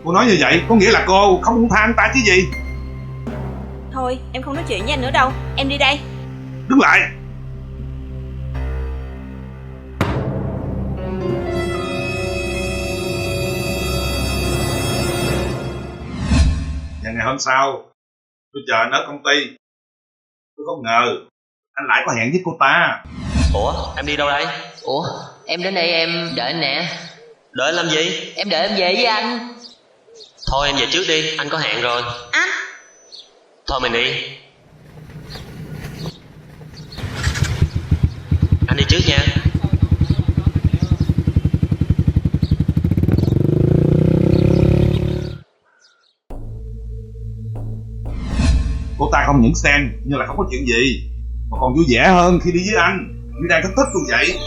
Cô nói như vậy có nghĩa là cô không buông tha anh ta chứ gì? Thôi em không nói chuyện với anh nữa đâu, em đi đây. Đứng lại. Và ngày hôm sau tôi chờ anh ở công ty. Tôi không ngờ anh lại có hẹn với cô ta. Ủa em đi đâu đây? Ủa, em đến đây em đợi anh nè. Đợi anh làm gì? Em đợi em về với anh. Thôi em về trước đi, anh có hẹn rồi. Anh. Thôi mình đi. Anh đi trước nha. Cô ta không những xem như là không có chuyện gì, mà còn vui vẻ hơn khi đi với anh, như đang thích thích tôi vậy.